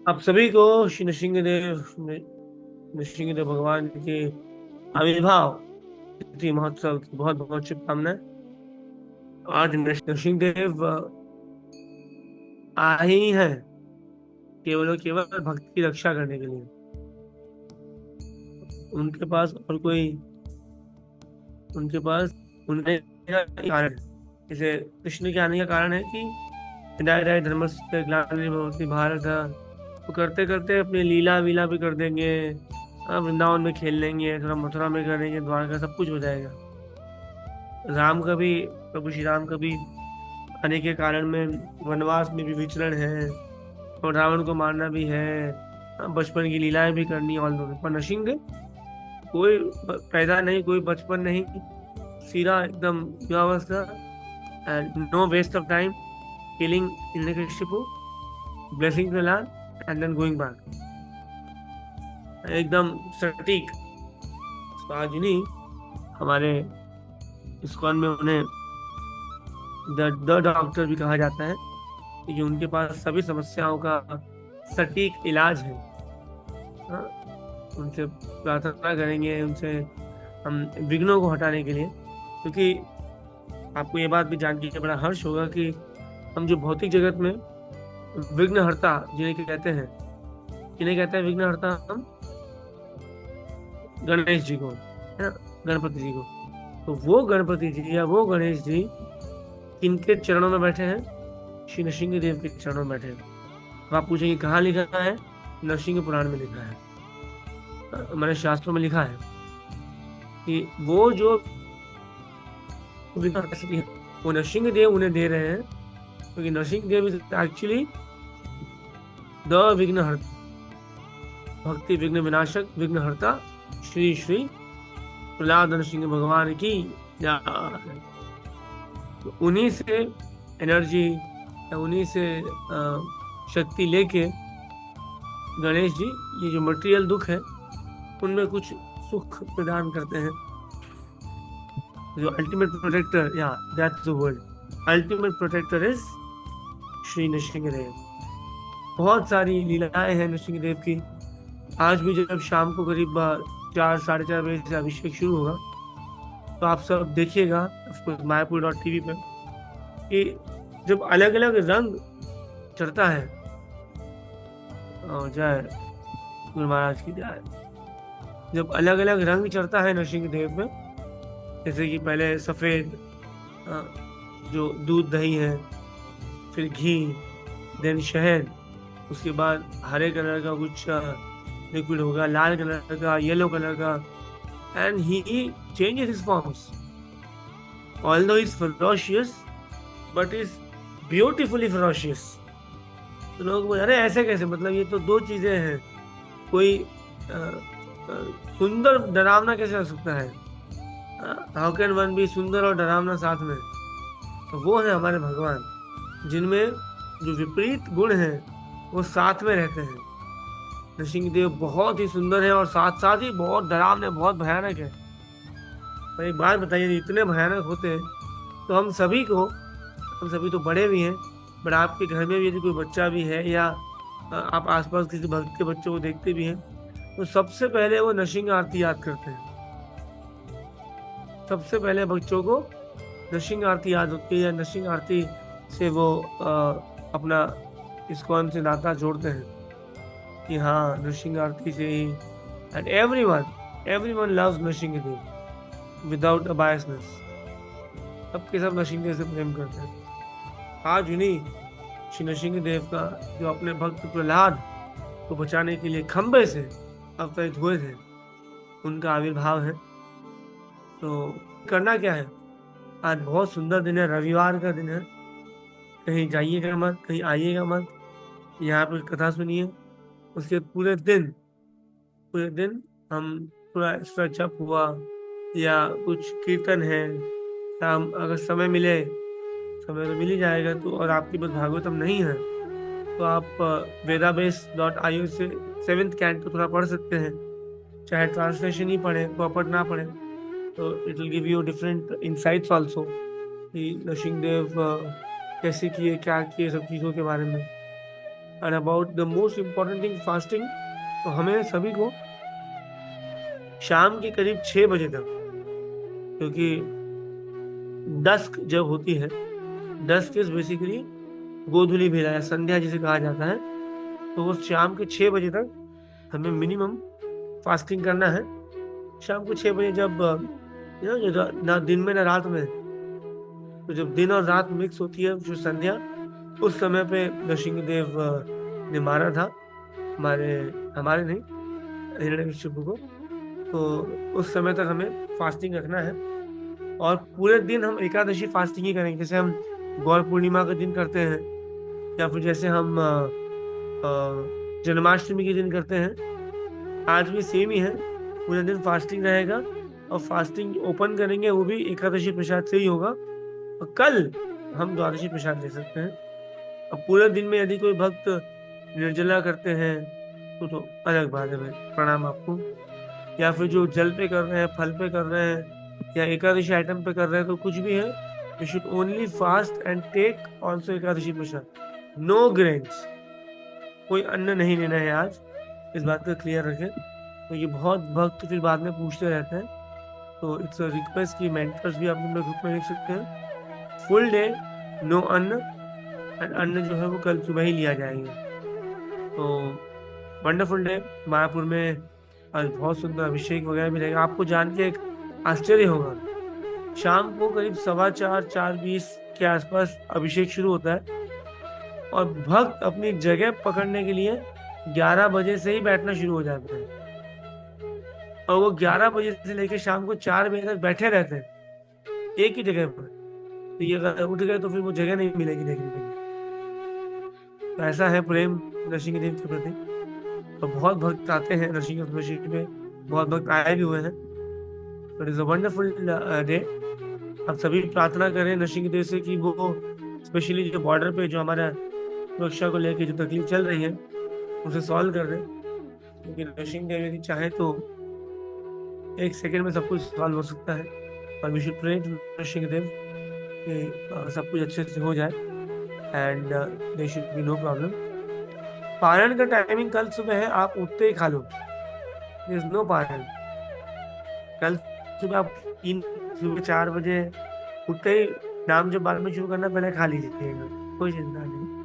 आप सभी को श्री नृसिंहदेव भगवान के आविर्भाव तिथि महोत्सव की बहुत बहुत शुभकामनाएं। आज नृसिंहदेव आए ही हैं केवल और केवल भक्त की रक्षा करने के लिए। उनके पास और कोई उनके पास उनके कारण है। जैसे कृष्ण के आने का कारण है कि हिदायत है धर्मस्य ग्लानिर्भवति भारत। वो करते करते अपनी लीला वीला भी कर देंगे। वृंदावन में खेल लेंगे, थोड़ा मथुरा में करेंगे, द्वारका सब कुछ हो जाएगा। राम का भी प्रभु श्री राम का भी आने के कारण में वनवास में भी विचरण है और रावण को मारना भी है। बचपन की लीलाएं भी करनी ऑल दो, पर नशिंग कोई पैदा नहीं, कोई बचपन नहीं, सीधा एकदम युवावस्था। And no waste of time, killing Hiranyakashipu, blessing the land and then going back, एकदम सटीक। आज नहीं, हमारे इस्कॉन में उन्हें द डॉक्टर भी कहा जाता है क्योंकि उनके पास सभी समस्याओं का सटीक इलाज है। हाँ, उनसे प्रार्थना करेंगे, उनसे हम विघ्नों को हटाने के लिए। क्योंकि आपको ये बात भी जान के बड़ा हर्ष होगा कि हम जो भौतिक जगत में विघ्नहर्ता जिन्हें कहते हैं, इन्हें कहते हैं विघ्नहर्ता हम गणेश जी को, है ना, गणपति जी को। तो वो गणपति जी या वो गणेश जी किनके चरणों में बैठे हैं? श्री नृसिंह देव के चरणों में बैठे हैं। तो आप पूछेंगे कहाँ लिखा है? नरसिंह पुराण में लिखा है, हमारे शास्त्रों में लिखा है कि वो जो वो नरसिंह देव उन्हें दे रहे हैं, क्योंकि Narsingh Dev is actually the विघ्नहर्ता, भक्ति विघ्न विनाशक विघ्नहर्ता श्री श्री प्रहलाद नरसिंह भगवान की जय। तो उन्हीं से एनर्जी या उन्हीं से शक्ति लेके गणेश जी ये जो मटेरियल दुख है उनमें कुछ सुख प्रदान करते हैं। जो अल्टीमेट प्रोटेक्टर, या that's the word, ultimate protector is Shri Nrisimhadev. बहुत सारी लीलाएं हैं नृसिंहदेव की। आज भी जब शाम को करीब 4 साढ़े 4 बजे से अभिषेक शुरू होगा तो आप सब देखिएगा मायापुर.tv पे कि जब अलग अलग रंग चढ़ता है, जय गुरु महाराज की जय, जब अलग अलग रंग चढ़ता है नरसिंह देव में, जैसे कि पहले सफेद जो दूध दही है, फिर घी, देन शहद, उसके बाद हरे कलर का कुछ लिक्विड होगा, लाल कलर का, येलो कलर का, and he changes his forms. Although is ferocious but is beautifully ferocious। तो लोग बोले अरे ऐसे कैसे, मतलब ये तो दो चीजें हैं, कोई सुंदर डरावना कैसे हो सकता है? हाउ कैन वन बी सुंदर और डरावना साथ में? तो वो है हमारे भगवान जिनमें जो विपरीत गुण हैं वो साथ में रहते हैं। नृसिंह देव बहुत ही सुंदर है और साथ साथ ही बहुत डरावने, बहुत भयानक है। पर एक बात बताइए, इतने भयानक होते हैं तो हम सभी तो बड़े भी हैं, बट आपके घर में भी यदि कोई बच्चा भी है या आप आसपास किसी भक्त के बच्चों को देखते भी हैं तो सबसे पहले वो नरसिंह आरती याद करते हैं। सबसे पहले बच्चों को नरसिंह आरती याद होती है, या नरसिंह आरती से वो अपना इस्कॉन से नाता जोड़ते हैं कि हाँ नरसिंह आरती से ही। And everyone loves Narsingh Dev without a biasness. सबके सब नरसिंह देव से प्रेम करते हैं। आज उन्हीं श्री नरसिंह देव का जो अपने भक्त प्रहलाद को बचाने के लिए खंबे से अवतरित हुए थे, उनका आविर्भाव है। तो करना क्या है? आज बहुत सुंदर दिन है, रविवार का दिन है। कहीं जाइएगा मत, कहीं आइएगा मत, यहाँ पर कथा सुनिए। उसके पूरे दिन हम थोड़ा एक्स्ट्रा जप हुआ या कुछ कीर्तन है, या हम अगर समय मिले, समय तो मिल ही जाएगा, तो और आपकी बस भागवतम नहीं है तो आप vedabase.io से 7th कैंटो थोड़ा पढ़ सकते हैं। चाहे ट्रांसलेशन ही पढ़े, प्रॉपर ना पढ़े, तो it will give you different insights also कि नरसिंह देव कैसे किए, क्या किए, सब चीज़ों के बारे में। And about the most important thing fasting, तो हमें सभी को शाम के करीब 6 बजे तक, क्योंकि डस्क जब होती है, डस्क इज बेसिकली गोधूली बेला या संध्या जिसे कहा जाता है, तो वो शाम के 6 बजे तक हमें मिनिमम फास्टिंग करना है। शाम को 6 बजे जब ना दिन में ना रात में, तो जब दिन और रात मिक्स होती है जो संध्या, उस समय पे नरसिंहदेव ने मारा था हमारे हमारे नहीं, हिरण्यकशिपु को। तो उस समय तक हमें फास्टिंग रखना है, और पूरे दिन हम एकादशी फास्टिंग ही करेंगे, जैसे हम गौर पूर्णिमा के दिन करते हैं, या फिर जैसे हम जन्माष्टमी के दिन करते हैं। आज भी सेम ही है, पूरे दिन फास्टिंग रहेगा, और फास्टिंग ओपन करेंगे वो भी एकादशी प्रसाद से ही होगा, और कल हम द्वादशी प्रसाद ले सकते हैं। अब पूरे दिन में यदि कोई भक्त निर्जला करते हैं तो अलग बात है भाई, प्रणाम आपको। या फिर जो जल पे कर रहे हैं, फल पे कर रहे हैं, या एकादशी आइटम पे कर रहे हैं, तो कुछ भी है, you should only fast and take also Ekadashi prasad, no grains, कोई अन्न नहीं लेना है आज, इस बात को क्लियर रखें। तो ये बहुत भक्त फिर बाद में पूछते रहते हैं, तो इट्स रिक्वेस्ट कि मेंटर्स भी आप लोग ग्रुप में लिख सकते हैं, फुल डे नो अन्न, एंड अन्न जो है वो कल सुबह ही लिया जाएगा। तो वंडरफुल डे मायापुर में, आज बहुत सुंदर अभिषेक वगैरह भी रहेगा। आपको जान के एक आश्चर्य होगा, शाम को करीब 4:15 4:20 के आसपास अभिषेक शुरू होता है, और भक्त अपनी जगह पकड़ने के लिए 11 बजे से ही बैठना शुरू हो जाते हैं, और वो 11 बजे से लेकर शाम को 4 बजे तक बैठे रहते हैं एक ही जगह पर। तो ये अगर उठ गए तो फिर वो जगह नहीं मिलेगी देखने के लिए। तो ऐसा है प्रेम नरसिंहदेव के प्रति, तो बहुत भक्त आते हैं नरसिंह चतुर्दशी में, बहुत भक्त आए भी हुए हैं। It is a wonderful day. आप सभी प्रार्थना करें नरसिंहदेव से कि वो स्पेशली जो बॉर्डर पे जो हमारा सुरक्षा को लेकर जो तकलीफ चल रही है उसे सॉल्व कर दें, क्योंकि नरसिंहदेव यदि चाहे तो 1 सेकंड में सब कुछ सॉल्व हो सकता है। और we should pray to Narasimhadev कि सब कुछ अच्छे से हो जाए, and there should be no problem. पारण का टाइमिंग कल सुबह है, आप उठते ही खा लो, देयर इज नो पारण। कल सुबह आप सुबह 4 बजे उठते ही नाम जब बाद में शुरू करना, पहले खा लीजिएगा, कोई चिंता नहीं।